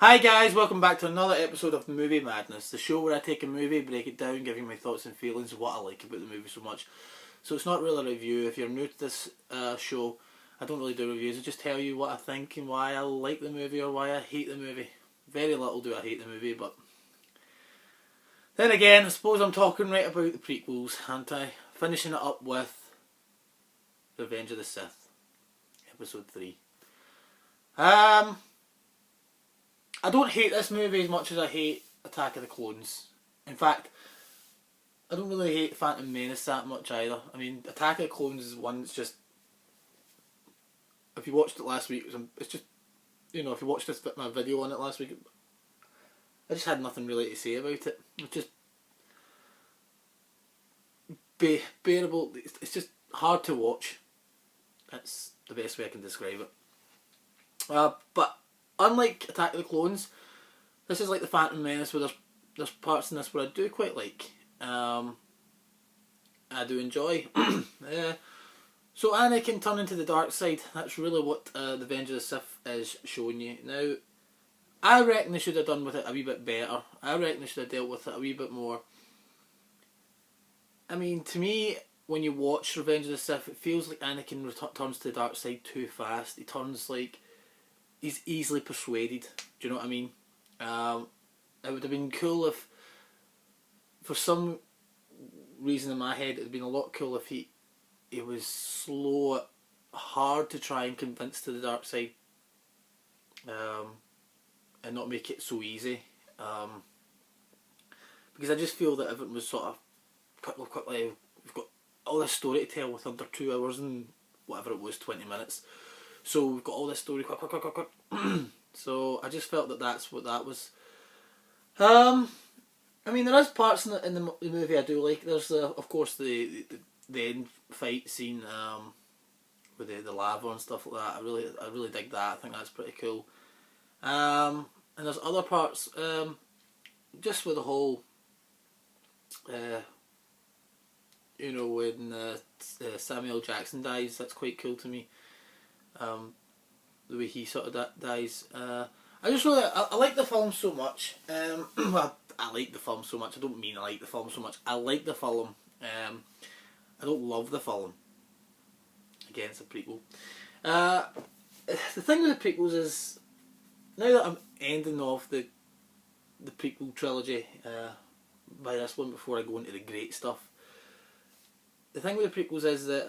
Hi guys, welcome back to another episode of Movie Madness, the show where I take a movie, break it down, give you my thoughts and feelings of what I like about the movie so much. So it's not really a review. If you're new to this show, I don't really do reviews. I just tell you what I think and why I like the movie or why I hate the movie. Very little do I hate the movie, but then again, I suppose I'm talking right about the prequels, aren't I? Finishing it up with Revenge of the Sith, Episode 3. I don't hate this movie as much as I hate Attack of the Clones. In fact, I don't really hate Phantom Menace that much either. I mean, Attack of the Clones is one that's just... If you watched it last week, it's just... You know, if you watched my video on it last week, I just had nothing really to say about it. It's just... bearable. It's just hard to watch. That's the best way I can describe it. But... unlike Attack of the Clones, this is like the Phantom Menace where there's parts in this where I do quite like. I do enjoy. So Anakin turning to the dark side, that's really what the Revenge of the Sith is showing you. Now, I reckon they should have done with it a wee bit better. I reckon they should have dealt with it a wee bit more. I mean, to me, when you watch Revenge of the Sith, it feels like Anakin turns to the dark side too fast. He turns like... he's easily persuaded. Do you know what I mean? It would have been cool if, for some reason in my head, it would have been a lot cooler if he was slow, hard to try and convince to the dark side, and not make it so easy. Because I just feel that everything was sort of quickly. We've got all this story to tell with under 2 hours and whatever it was, 20 minutes. So we've got all this story, quick. So I just felt that that's what that was. I mean, there is parts in the movie I do like. There's of course the end fight scene with the lava and stuff like that. I really dig that. I think that's pretty cool. And there's other parts, just with the whole, you know, when Samuel Jackson dies. That's quite cool to me. The way he sort of dies. I just really, I like the film so much. Well, I like the film so much. I don't mean I like the film so much. I like the film. I don't love the film. Again, it's a prequel. The thing with the prequels is, now that I'm ending off the prequel trilogy by this one before I go into the great stuff, the thing with the prequels is that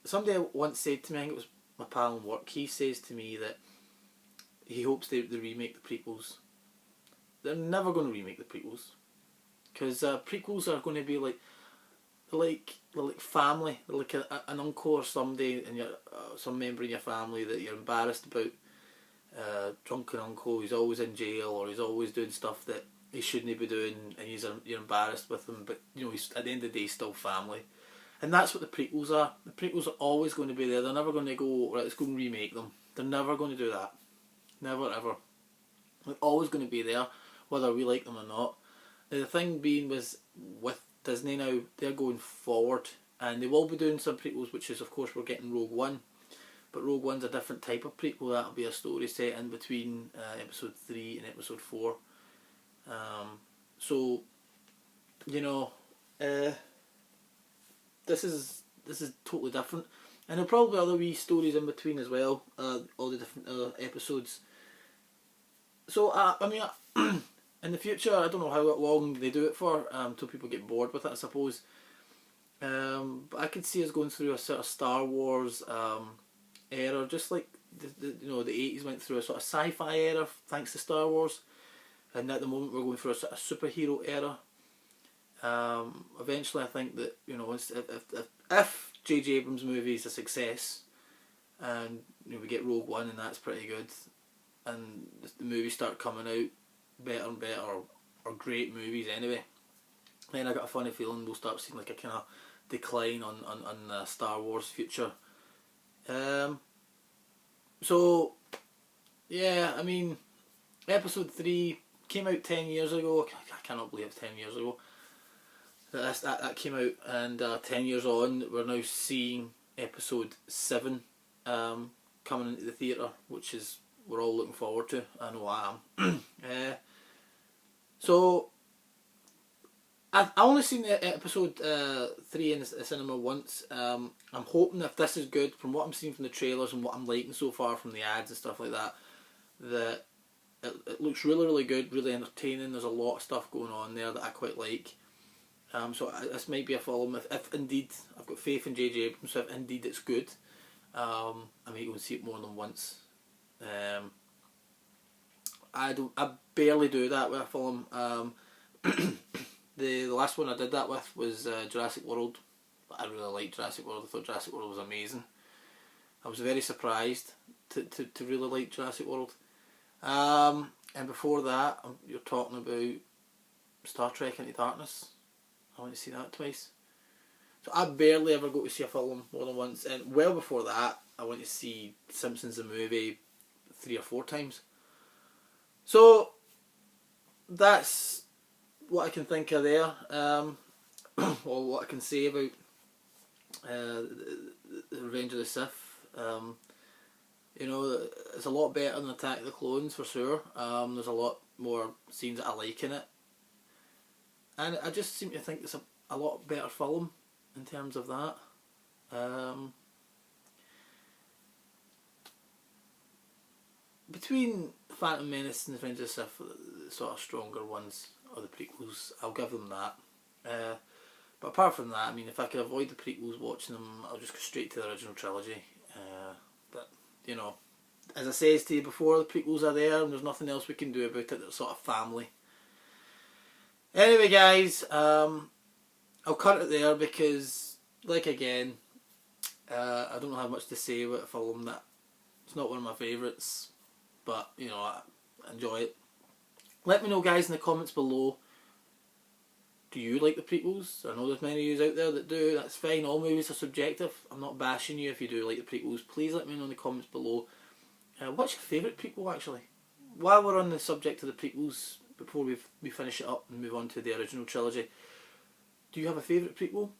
somebody once said to me, I think it was my pal in work, he says to me that he hopes they remake the prequels. They're never going to remake the prequels, because prequels are going to be like family. They're like an uncle or somebody in your some member in your family that you're embarrassed about. Drunken uncle who's always in jail, or he's always doing stuff that he shouldn't be doing, and you're embarrassed with him. But you know, he's at the end of the day still family. And that's what the prequels are. The prequels are always going to be there. They're never going to go, right, let's go and remake them. They're never going to do that. Never ever. They're always going to be there, whether we like them or not. Now, the thing being was, with Disney now, they're going forward, and they will be doing some prequels, which is, of course, we're getting Rogue One. But Rogue One's a different type of prequel. That'll be a story set in between episode 3 and episode 4. So, you know... This is totally different, and there'll probably be other wee stories in between as well. All the different episodes. So I mean, in the future, I don't know how long they do it for, until people get bored with it, I suppose. But I could see us going through a sort of Star Wars era, just like the 80s went through a sort of sci-fi era thanks to Star Wars, and at the moment we're going through a sort of superhero era. Eventually, I think that, you know, if J.J. Abrams' movie is a success, and you know, we get Rogue One and that's pretty good, and the movies start coming out better and better, or great movies anyway, then I got a funny feeling we'll start seeing like a kind of decline on Star Wars future. So yeah, I mean, episode 3 came out 10 years ago. I cannot believe it's 10 years ago. That came out, and 10 years on, we're now seeing episode 7 coming into the theatre, which is we're all looking forward to. I know I am. So I only seen episode 3 in the cinema once. I'm hoping if this is good, from what I'm seeing from the trailers and what I'm liking so far from the ads and stuff like that, that it looks really, really good, really entertaining. There's a lot of stuff going on there that I quite like. So this might be a film if indeed I've got faith in J.J. Abrams. So if indeed it's good, I might go and see it more than once. I barely do that with a film. The last one I did that with was Jurassic World. I really liked Jurassic World. I thought Jurassic World was amazing. I was very surprised to really like Jurassic World. And before that, you're talking about Star Trek Into Darkness. I went to see that twice. So I barely ever go to see a film more than once. And well before that, I went to see Simpsons the movie 3 or 4 times. So that's what I can think of there. Or what I can say about the Revenge of the Sith. You know, it's a lot better than Attack of the Clones for sure. There's a lot more scenes that I like in it. And I just seem to think it's a lot better film in terms of that. Between Phantom Menace and Revenge of the Sith, the sort of stronger ones, or the prequels, I'll give them that. But apart from that, I mean, if I could avoid the prequels, watching them, I'll just go straight to the original trilogy. But, you know, as I said to you before, the prequels are there and there's nothing else we can do about it. They're sort of family. Anyway guys, I'll cut it there because, like again, I don't have much to say about a film that it's not one of my favourites, but you know, I enjoy it. Let me know guys in the comments below, do you like the prequels? I know there's many of you out there that do, that's fine, all movies are subjective. I'm not bashing you if you do like the prequels. Please let me know in the comments below. What's your favourite prequel actually? While we're on the subject of the prequels, before we finish it up and move on to the original trilogy, do you have a favourite prequel?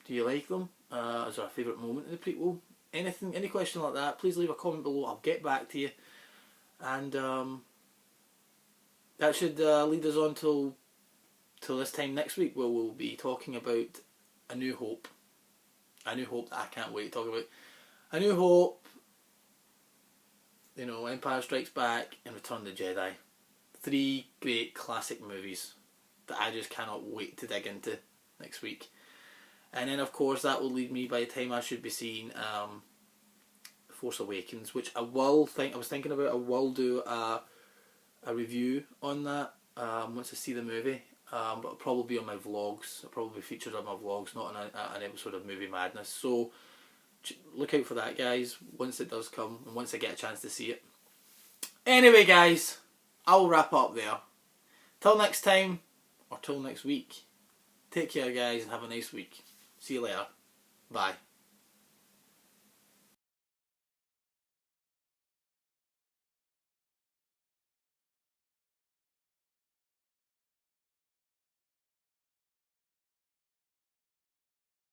Do you like them? Is there a favourite moment in the prequel? Anything, any question like that, please leave a comment below. I'll get back to you. And that should lead us on till this time next week, where we'll be talking about A New Hope. A New Hope that I can't wait to talk about. A New Hope, you know, Empire Strikes Back and Return of the Jedi. 3 great classic movies that I just cannot wait to dig into next week. And then of course that will lead me, by the time I should be seeing Force Awakens, which I was thinking about, I will do a review on that once I see the movie, but it'll probably be on my vlogs. It'll probably be featured on my vlogs, not on an episode of Movie Madness. So look out for that guys, once it does come and once I get a chance to see it. Anyway guys, I'll wrap up there. Till next time, or till next week, take care guys and have a nice week. See you later. Bye.